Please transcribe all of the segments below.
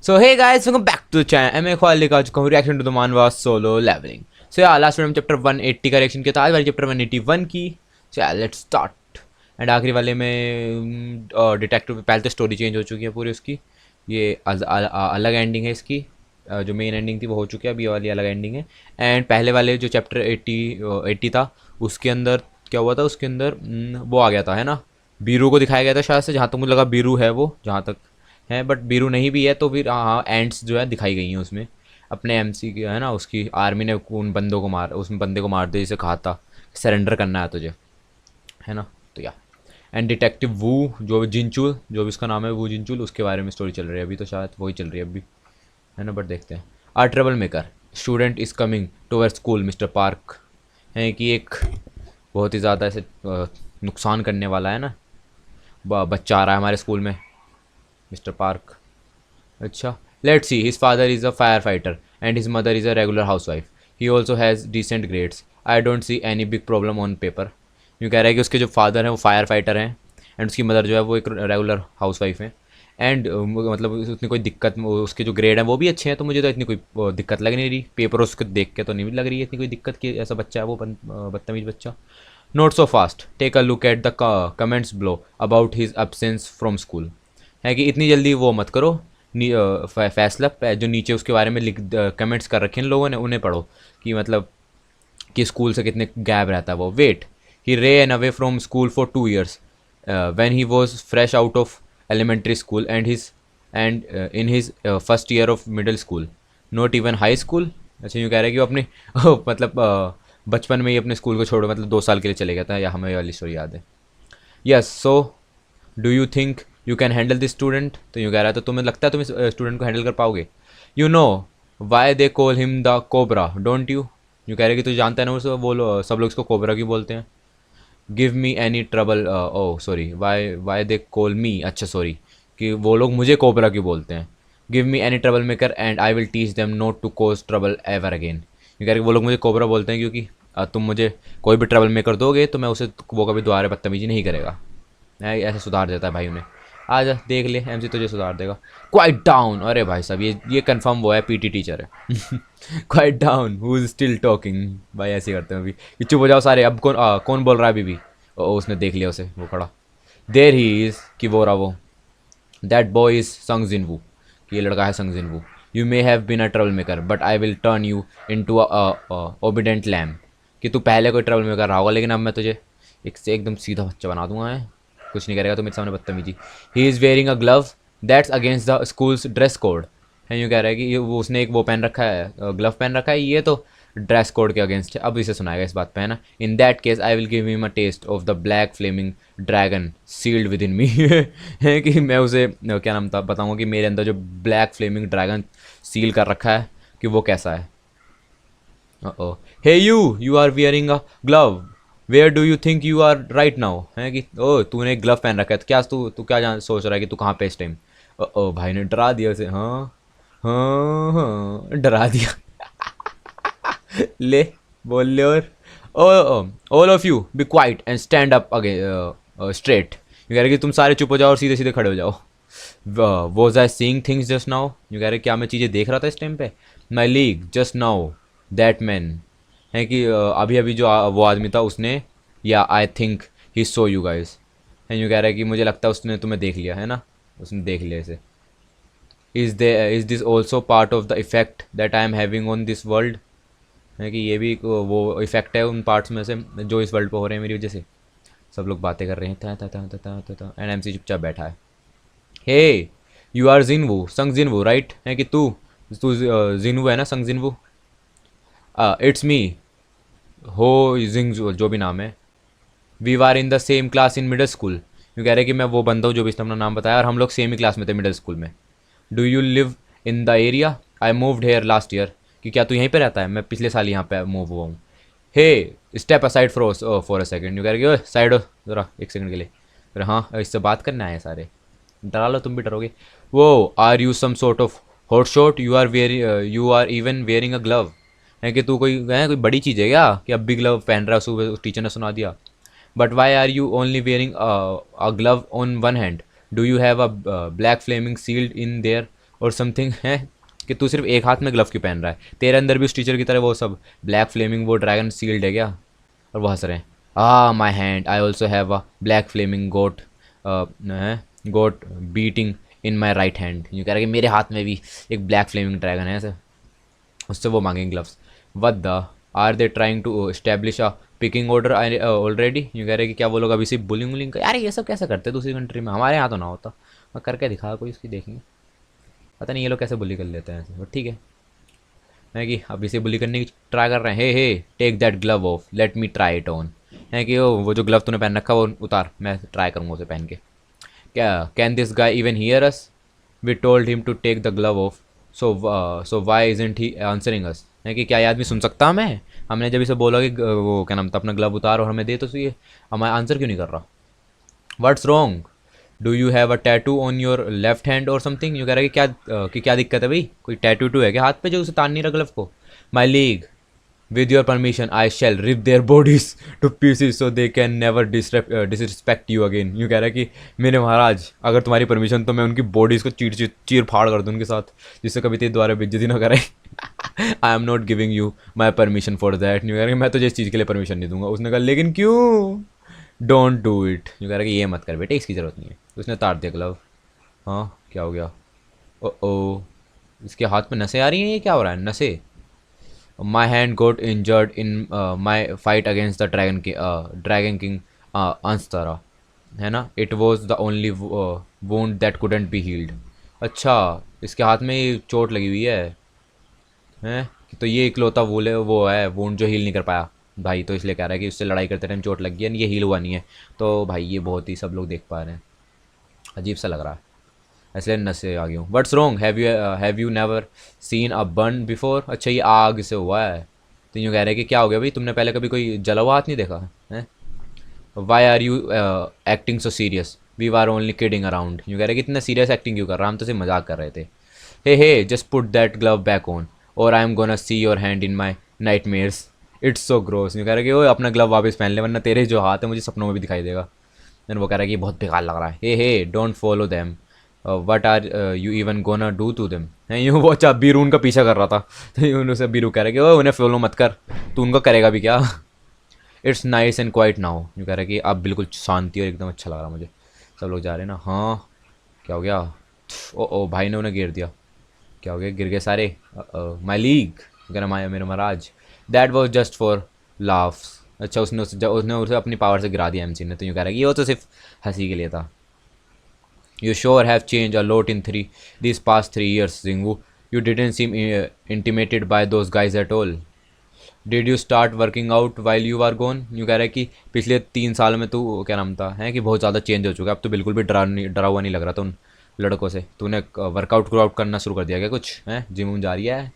So hey guys, welcome back to the channel. मैं ख्वाल लेकर आ चुका हूँ रिएक्शन टू द मानवा सोलो लेवलिंग. सो यार लास्ट वीडियो में चैप्टर 180 का रिएक्शन किया था, आज वाले चैप्टर 181 की. सो यार लेट्स स्टार्ट. एंड आखिरी वाले में डिटेक्टिव पहले तो स्टोरी चेंज हो चुकी है पूरी उसकी. ये अलग एंडिंग है इसकी. जो मेन एंडिंग थी वो हो चुकी है, अभी ये वाली अलग एंडिंग है. एंड पहले वाले जो चैप्टर 80 था उसके अंदर क्या हुआ था, उसके अंदर वो आ गया था है ना, बीरू को दिखाया गया था शायद से, जहाँ तक मुझे लगा बीरू है वो, जहाँ तक है. बट बीरू नहीं भी है तो फिर हाँ एंड्स जो है दिखाई गई हैं उसमें. अपने एमसी की है ना, उसकी आर्मी ने उन बंदों को मार, उस बंदे को मार दे जिसे कहा था सरेंडर करना है तुझे, है ना. तो या एंड डिटेक्टिव वू जो जिंचुल, जो भी उसका नाम है वो जिंचुल, उसके बारे में स्टोरी चल रही है अभी, तो शायद वही चल रही है अभी, है ना. बट देखते हैं. Our troublemaker student is coming toward school mister Park. है कि एक बहुत ही ज़्यादा ऐसे नुकसान करने वाला है ना बच्चा आ रहा है हमारे स्कूल में, मिस्टर पार्क. अच्छा, let's see. His father is a firefighter and his mother is a regular housewife. He also has decent grades. I don't see any big problem on paper. यूँ कह रहा है कि उसके जो father हैं वो फायर फाइटर हैं एंड उसकी मदर जो है वो एक रेगुलर हाउस वाइफ है. एंड मतलब उसने कोई दिक्कत, उसके जो ग्रेड हैं वो भी अच्छे हैं, तो मुझे तो इतनी कोई दिक्कत लग नहीं रही. पेपर उसको देख के तो नहीं लग रही है इतनी कोई दिक्कत कि ऐसा बच्चा है वो बदतमीज बच्चा. Not so fast. Take a look at the comments below about his absence from school. है कि इतनी जल्दी वो मत करो. फैसला जो नीचे उसके बारे में लिख कमेंट्स कर रखे हैं लोगों ने, उन्हें पढ़ो कि मतलब कि स्कूल से कितने गैप रहता है वो. Wait. He ran away from school for 2 years when he was fresh out of elementary school and in his first year of middle school, not even high school. अच्छा यूँ कह रहा है कि वो अपने मतलब बचपन में ही अपने स्कूल को छोड़ो, मतलब 2 साल के लिए चले गया था, या हमें ये वाली स्टोरी याद है. Yes. So do you think you can handle this student. तो यूँ कह रहा है तो तुम्हें लगता है तुम इस स्टूडेंट को हैंडल कर पाओगे. You know why they call him the cobra don't you. यूँ कह रहे कि तू जानता है ना उसे, वो सब लोग इसको कोबरा क्यों बोलते हैं. Give me any trouble. Oh sorry, why why they call me. अच्छा सॉरी, कि वो लोग मुझे कोबरा क्यों बोलते हैं. Give me any troublemaker and I will teach them not to cause trouble ever again. ये कह रहे वो लोग मुझे कोबरा बोलते हैं क्योंकि तुम मुझे कोई भी ट्रबल मेकर दोगे तो मैं उसे, वो कभी दोबारा बदतमीजी नहीं करेगा. ऐसे सुधार देता है भाई उन्हें. आ जा देख ले, एमसी तुझे सुधार देगा. Quite down. अरे भाई साहब ये कंफर्म वो है, पीटी टीचर है. Quite down. Who is still talking. भाई ऐसे करते हैं अभी कि चुप हो जाओ सारे. अब कौन बोल रहा है अभी भी. उसने देख लिया उसे, वो खड़ा. देर ही इज, कि वो रहा वो. दैट बॉय इज संग जिनवू, कि ये लड़का है Sung Jinwoo. You may have been a troublemaker but I will turn you into obedient lamb. कि तू पहले कोई ट्रबल मेकर रहा होगा लेकिन अब मैं तुझे एक से एकदम सीधा बच्चा बना दूंगा. है कुछ नहीं करेगा तो मेरे सामने बदतमीजी. He is wearing a glove that's against the schools dress code. है यूँ कह रहा है कि वो उसने एक वो पहन रखा है, ग्लव पहन रखा है, ये तो ड्रेस कोड के अगेंस्ट है. अब इसे सुनाएगा इस बात पे, है ना. In that case I will give him a test of the black flaming dragon sealed within me. है कि मैं उसे क्या नाम था बताऊँगा कि मेरे अंदर जो ब्लैक फ्लेमिंग ड्रैगन सील कर रखा है कि वो कैसा है. Oh hey you are wearing a glove. Where do you think you are right now. है कि ओ तूने एक ग्लव पहन रखा है तो क्या तू क्या सोच रहा है कि तू कहाँ पे इस टाइम. ओ भाई ने डरा दिया उसे. हाँ हाँ हाँ डरा दिया. ले बोल ले. और all of you be quiet and stand up again straight. यू कह रहे कि तुम सारे चुप हो जाओ और सीधे सीधे खड़े हो जाओ. Was I seeing things just now. You कह रहे क्या मैं चीज़ें देख रहा था इस टाइम पे. My liege just now that man. है कि अभी अभी जो वो आदमी था उसने, या I think he so you guys. है यूँ कह रहा है कि मुझे लगता है उसने तुम्हें देख लिया, है ना. उसने देख लिया इसे. Is this also part of the effect that I am having on this world. है कि ये भी एक वो इफेक्ट है उन पार्ट्स में से जो इस वर्ल्ड पे हो रहे हैं मेरी वजह से. सब लोग बातें कर रहे हैं. था एंड एमसी चुपचाप बैठा है. हे यू आर जिनवू, संग जिनवू राइट. है कि तू तू जिनवू है ना, संग जिनवू. इट्स मी हो जिंग, जो भी नाम है. We are in the same class in middle school. यूँ कह रहे हैं कि मैं वो बंदा हूँ जो भी इसने अपना नाम बताया, और हम लोग सेम ही क्लास में थे मिडिल स्कूल में. Do you live in the area. I moved here last year. कि क्या तू यहीं पे रहता है, मैं पिछले साल यहाँ पे मूव हुआ हूँ. Hey step aside for a second. यूँ कह रहे कि साइड हो ज़रा एक सेकंड के लिए. अरे हाँ इससे बात करने आए सारे. डरा लो तुम भी डरोगे. वो are you some sort of hot shot. You are even wearing a glove. है कि तू कोई बड़ी चीज़ है क्या कि अब भी ग्लव पहन रहा है. सुबह उस टीचर ने सुना दिया. But why are you only wearing a glove on one hand. Do you have a black flaming sealed in there or something है कि तू सिर्फ एक हाथ में ग्लव क्यों पहन रहा है? तेरे अंदर भी उस टीचर की तरह वो सब ब्लैक फ्लेमिंग वो ड्रैगन सील्ड है क्या? और वो हंस रहे हैं। My hand I also have a black flaming goat goat beating in my right hand. यूँ कह रहा है कि मेरे हाथ में भी एक ब्लैक फ्लेमिंग ड्रैगन है ऐसे। उससे वो मांगेंगे gloves. What the are they trying to establish a pecking order already? यूँ कह रहे कि क्या वो लोग अभी से बुलिंग वुलिंग यार ये सब कैसे करते हैं दूसरी कंट्री में? हमारे यहाँ तो ना होता। मैं करके दिखा कोई उसकी देखेंगे। पता नहीं ये लोग कैसे बुली कर लेते हैं ऐसे, बट ठीक है कि अभी से बुली करने की ट्राई कर रहे हैं। Hey take that glove off let me try it on. है कि वो जो ग्लव तूने पहन रखा वो उतार, मैं ट्राई करूँगा उसे पहन के। क्या can this guy even hear us? We told him to take the glove off, so why isn't he answering us? है कि क्या ये आदमी सुन सकता हमें? हमने जब इसे बोला कि वो क्या नाम था अपना ग्लव उतार और हमें दे, तो ये हमारा आंसर क्यों नहीं कर रहा? What's wrong? Do you have a tattoo on your left hand और समथिंग? यू कह रहा है कि क्या दिक्कत है भाई? कोई टैटू टू है क्या हाथ पे जो उसे तान नहीं रहा ग्लव को? माई league with your permission I shall rip their bodies to pieces so they can never disrespect you again। यूँ कह रहा है कि मेरे महाराज अगर तुम्हारी परमिशन तो मैं उनकी बॉडीज़ को चीर चीर चीर फाड़ कर दूँ उनके साथ, जिससे कभी तेरे द्वारा बेइज्जती ना करे। I am not giving you my permission for that. यूँ कह रहा है कि मैं तुझे इस चीज़ के लिए परमिशन नहीं दूंगा। उसने कहा लेकिन क्यों? Don't do it. यूँ कह रहा है कि ये मत कर बेटे, इसकी ज़रूरत नहीं है। उसने तार दिया ग्लव। हाँ क्या हो गया? ओ इसके हाथ में नसें आ रही हैं, ये क्या हो रहा है? नसें? My hand got injured in my fight against the Dragon King Anstara, है ना? It was the only wound that couldn't be healed। अच्छा इसके हाथ में ये चोट लगी हुई है हैं? तो ये इकलौता वो है वोंड जो हील नहीं कर पाया भाई, तो इसलिए कह रहा है कि उससे लड़ाई करते टाइम चोट लग गई है, ये हील हुआ नहीं है। तो भाई ये बहुत ही सब लोग देख पा रहे हैं, अजीब सा लग रहा है, इसलिए नशे आ गई हूँ। What's wrong? Have you never seen a burn before? अच्छा ये आग से हुआ है। तो यूँ कह रहे हैं कि क्या हो गया भाई, तुमने पहले कभी कोई जला हुआ हाथ नहीं देखा है? Why are you acting so serious? We are only kidding around. यूँ कह रहे हैं कि इतना सीरियस एक्टिंग क्यों कर रहा? हम तो सिर्फ मजाक कर रहे थे। Hey just put that glove back on और I am gonna see your hand in my nightmares. It's so gross. यूँ कह रहे हैं कि वो अपना ग्लव वापस पहन ले वरना तेरे जो हाथ है मुझे सपनों में भी दिखाई देगा। देन वो कह रहा है कि बहुत बेकार लग रहा है। Hey don't follow them, what are you even gonna do to them? है यूँ वो अच्छा बीरू उनका पीछा कर रहा था, तो यूँ उसे बीरू कह रहा है कि ओ उन्हें फॉलो मत कर, तू उनका करेगा भी क्या? It's nice and quite now. यूँ कह रहा है कि अब बिल्कुल शांति और एकदम अच्छा लग रहा मुझे। सब लोग जा रहे हैं ना? हाँ क्या हो गया? ओ भाई ने उन्हें गिर दिया। क्या हो गया? गिर गए सारे? माई लीग कह माया मेरे महाराज, that was just for laughs. अच्छा उसने उसे अपनी पावर से गिरा दिया एमसी ने, तो यूँ कह रहा है कि ये तो सिर्फ हंसी के लिए था। You sure have changed a lot in these past 3 years, Zingu. You didn't seem intimidated by those guys at all. Did you start working out while you were gone? यूँ कह रहा है कि पिछले 3 साल में तू क्या नाम था है कि बहुत ज़्यादा चेंज हो चुका है, अब तो बिल्कुल भी डरा हुआ नहीं लग रहा था उन लड़कों से। तूने वर्कआउट करना शुरू कर दिया क्या कुछ? है जिम विम जा रही है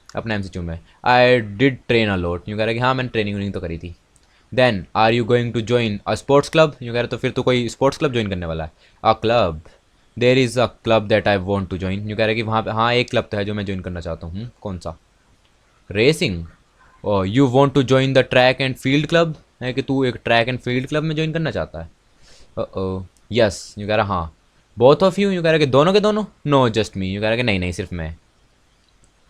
अपना एम सी में? I did train a lot. यूँ कह रहा है कि हाँ मैंने ट्रेनिंग व्रेनिंग तो करी थी। Then are you going to join a sports club? यूँ कह रहे तो फिर तो कोई स्पोर्ट्स क्लब ज्वाइन करने वाला है? A club? There is a club that I want to join. यूँ कह रहे कि वहाँ पे हाँ एक क्लब तो है जो मैं ज्वाइन करना चाहता हूँ। कौन सा? Racing? Or you want to join the track and field club? है कि तू एक ट्रैक एंड फील्ड क्लब में ज्वाइन करना चाहता है? Oh yes. यूँ कह रहा हाँ। Both of you? यूँ कह रहा कि दोनों के दोनों? No just me. यूँ कह रहा कि नहीं नहीं सिर्फ मैं।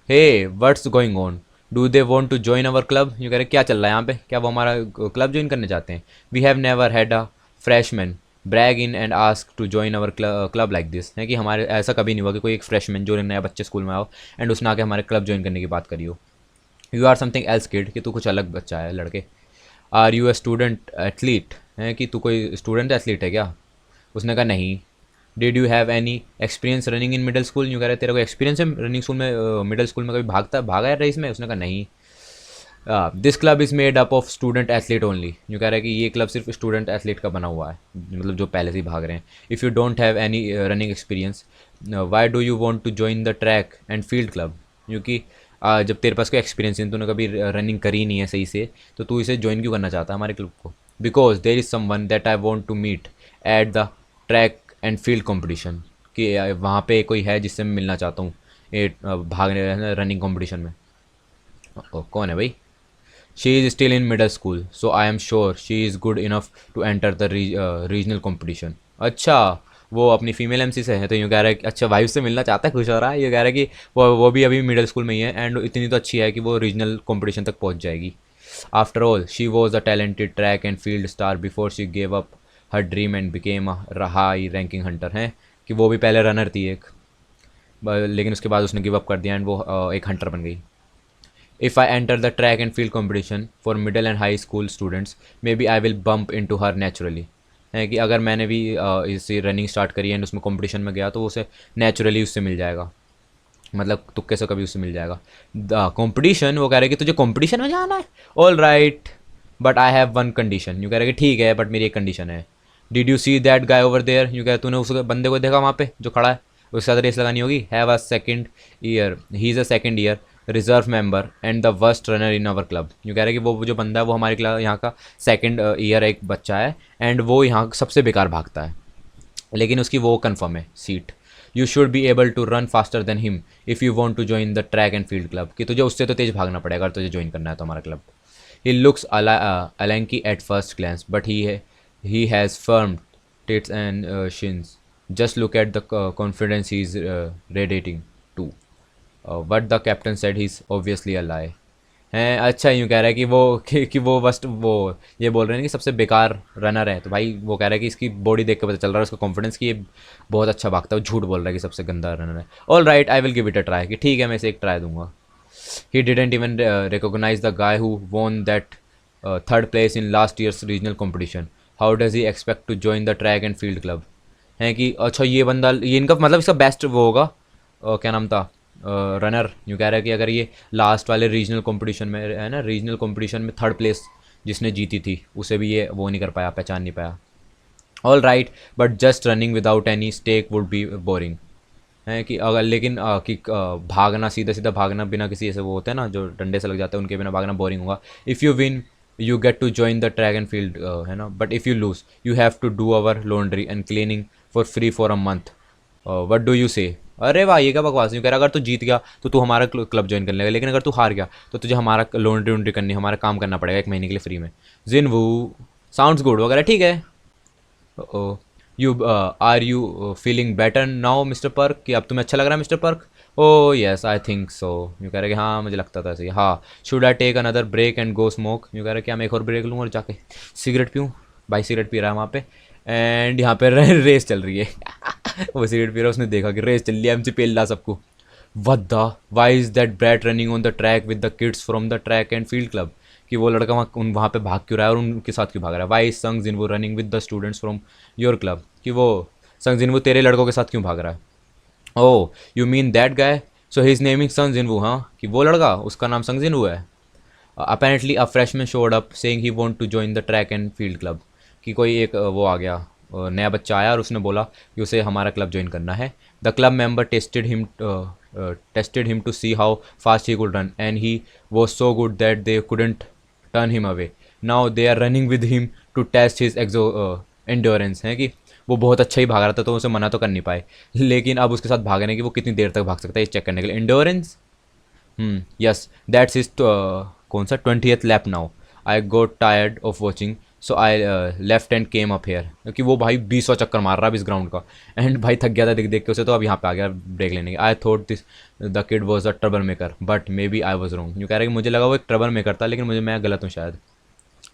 Hey what's going on? Do they want to join our club? यूँ कह रहे क्या चल रहा है यहाँ पे, क्या वो हमारा क्लब ज्वाइन करने चाहते हैं? We have never had a freshman barge in and ask to join our club like this. है कि हमारे ऐसा कभी नहीं हुआ कि कोई एक फ्रेशमैन जो नया बच्चे स्कूल में आओ एंड उसने आके हमारे क्लब ज्वाइन करने की बात करी हो। You are something else kid, कि तू कुछ अलग बच्चा है लड़के। Are you a student athlete? है कि तू कोई स्टूडेंट एथलीट है क्या? उसने कहा नहीं। Did you have any experience running in middle school? यूँ कह रहे तेरा को एक्सपीरियंस है रनिंग स्कूल में मिडिल स्कूल में कभी भागा है रेस में? उसने कहा नहीं। This club is made up of student athlete only. यूँ कह रहा है कि ये क्लब सिर्फ स्टूडेंट एथलीट का बना हुआ है, मतलब जो पहले से ही भाग रहे हैं। If you don't have any running experience why do you want to join the track and field club? क्योंकि जब तेरे पास कोई एक्सपीरियंस नहीं, तूने कभी रनिंग करी नहीं है सही से, तो तू इसे ज्वाइन क्यों करना चाहता है हमारे क्लब को? Because there is someone that I want to meet at the track and field competition. कि वहाँ पे कोई है जिससे मैं मिलना चाहता हूँ ये भागने रनिंग कॉम्पिटिशन में। कौन है भाई? She is still in middle school so I am sure she is good enough to enter the regional competition. अच्छा वो अपनी फीमेल एमसी से है, तो यूँ कह रहा है कि अच्छा भाई उससे मिलना चाहता है, खुश हो रहा है, ये कह रहा है कि वो भी अभी मिडिल स्कूल में ही है एंड इतनी तो अच्छी है कि वो रीजनल कंपटीशन तक पहुंच जाएगी। After all she was a talented track and field star before she gave up her dream and became a high ranking Hunter है, कि वो भी पहले रनर थी एक, लेकिन उसके बाद उसने गिव अप कर दिया एंड वो एक हंटर बन गई। If I enter the track and field competition for middle and high school students, maybe I will bump into her naturally। है कि अगर मैंने भी इसी रनिंग स्टार्ट करी एंड उसमें कंपटीशन में गया तो उसे नेचुरली उससे मिल जाएगा, मतलब तुक्के से कभी उससे मिल जाएगा। द कंपटीशन, वो कह रहे कि तुझे कंपटीशन में जाना है, all right but I have one condition. यूँ कह रहे कि ठीक है बट मेरी एक कंडीशन है। Did you see that guy over there, यूँ कह तूने उस बंदे को देखा वहाँ पे जो खड़ा है, उसके साथ रेस लगानी होगी। Have a second year, he is a second year reserve member and the worst runner in our club. यूँ कह रहे कि वो जो बंदा है वो हमारे क्लब यहाँ का सेकंड ईयर एक बच्चा है एंड वो यहाँ सबसे बेकार भागता है, लेकिन उसकी वो कन्फर्म है seat. You should be able to run faster than him if you want to join the track and field club, कि तुझे उससे तो तेज भागना पड़ेगा अगर तुझे ज्वाइन करना है तो हमारा club. He looks a lanky at first glance but he has firm tits and shins, just look at the confidence he is radiating too. What the captain said he is obviously a lie. हैं अच्छा यूँ कह रहा है कि कि वो बस वो ये बोल रहे हैं कि सबसे बेकार रनर है, तो भाई वो कह रहा है कि इसकी बॉडी देख के पता चल रहा है उसका कॉन्फिडेंस कि ये बहुत अच्छा भागता है, झूठ बोल रहा है कि सबसे गंदा रनर है। All right I will give it a try, कि ठीक है मैं इसे एक ट्राई दूंगा। He didn't even recognise the guy who won that third place in last year's regional competition, how does he expect to join the track and field club. हैं कि अच्छा ये बंदा, ये इनका मतलब इसका बेस्ट वो होगा, क्या नाम था, रनर। यूँ कह रहा है कि अगर ये लास्ट वाले रीजनल कंपटीशन में है ना, रीजनल कंपटीशन में थर्ड प्लेस जिसने जीती थी उसे भी ये वो नहीं कर पाया, पहचान नहीं पाया। All right but just running without any stake would be boring. है कि अगर लेकिन भागना सीधा सीधा भागना बिना किसी ऐसे वो होते हैं ना जो डंडे से लग जाते हैं, उनके बिना भागना बोरिंग होगा। If you win you get to join the track and field, है ना, but if you lose you have to do our laundry and cleaning for free for a month. What do you say. अरे वाह ये क्या बकवास, यूँ कह रहा अगर तू जीत गया तो तू हमारा क्लब ज्वाइन कर लेगा, लेकिन अगर तू हार गया तो तुझे हमारा लॉन्ड्री वॉन्ड्री करनी, हमारा काम करना पड़ेगा एक महीने के लिए फ्री में। जिन वो साउंड्स गुड वगैरह ठीक है। Oh you are you feeling better now mister Perk, कि अब तुम्हें अच्छा लग रहा है mister Perk. Oh yes I think so. यूँ कह रहे कि हाँ मुझे लगता था ऐसे ही। हाँ should I take another break and go smoke, यूँ कह रहे कि मैं एक और ब्रेक लूँ और जाके सिगरेट पीऊँ। भाई सिगरेट पी रहा है वहाँ पे एंड यहाँ पे रेस चल रही है। वो सिगरेट पी रहा है, उसने देखा कि रेस चल रही है, एमसी पेल रहा सबको। what the why is that brat running on the track with the kids from the track and field club, कि वो लड़का वहाँ पे भाग क्यों रहा है और उनके साथ क्यों भाग रहा है। वाई संग जिन वो running with the students from your club, कि वो संग जिन वो तेरे लड़कों के साथ क्यों भाग रहा है। Oh you mean that guy, so his name is Sung जिन वो, हाँ कि वो लड़का उसका नाम संग जिन वो है। Apparently a freshman showed up saying he want to join the track and field club, कि कोई एक वो आ गया, नया बच्चा आया और उसने बोला कि उसे हमारा क्लब ज्वाइन करना है। The club member tested him to see how fast he could run and he was so good that they couldn't turn him away. Now they are running with him to test his endurance, है कि वो बहुत अच्छा ही भाग रहा था तो उसे मना तो कर नहीं पाए, लेकिन अब उसके साथ भागने की वो कितनी देर तक भाग सकता है ये चेक करने के लिए। एंड्योरेंस, यस दैट्स हिज कौन सा 20th lap now. I got tired of watching so I left and came up here, क्योंकि वो भाई 20 चक्कर मार रहा है इस ग्राउंड का एंड भाई थक गया था देख देख के उसे, तो अब यहाँ पे आ गया ब्रेक लेने के। I thought this the kid was a troublemaker but maybe I was wrong, यूँ कह रहे कि मुझे लगा वो एक ट्रबल मेकर था लेकिन मैं गलत हूँ शायद।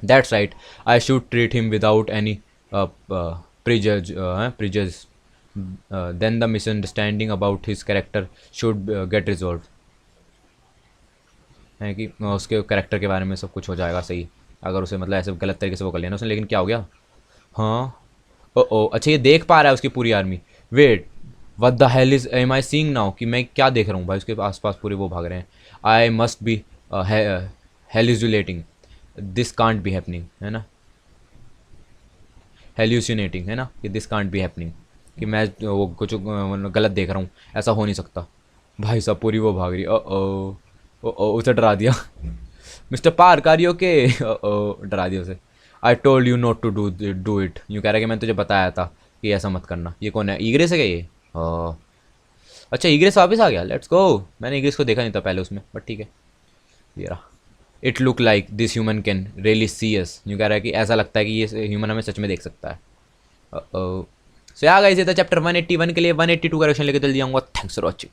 That's right I should treat him without any prejudice then the misunderstanding about his character should get resolve, है कि उसके कैरेक्टर के बारे में सब कुछ हो जाएगा सही अगर उसे मतलब ऐसे गलत तरीके से वो कर लिया ना उसने। लेकिन क्या हो गया, हाँ ओ अच्छा ये देख पा रहा है उसकी पूरी army. Wait what the hell is am I seeing now, कि मैं क्या देख रहा हूँ भाई उसके आसपास पूरे वो भाग रहे हैं। I must be hallucinating, this can't be happening, है ना, हेल्यूसिनेटिंग, है ना, कि दिस कांट बी हैपनिंग, कि मैं वो कुछ गलत देख रहा हूँ, ऐसा हो नहीं सकता। भाई साहब पूरी वो भाग रही ओ ओ उसे डरा दिया। Mister Park are you okay, oh डरा दिया उसे। I told you not to do it, यूँ कह रहा है कि मैंने तुझे बताया था कि ऐसा मत करना। ये कौन है, ईग्रेस है क्या ये? अच्छा ईग्रेस वापस आ गया, लेट्स गो। मैंने ईग्रेस को देखा नहीं था पहले उसमें बट ठीक है। ये रहा। It look like this human can really see us, यूँ कह रहा है कि ऐसा लगता है कि ये ह्यूमन हमें सच में देख सकता है। सो यार गाइस ये था चैप्टर 181 के लिए 182 करेक्शन लेके जल्दी आऊँगा। Thanks for watching.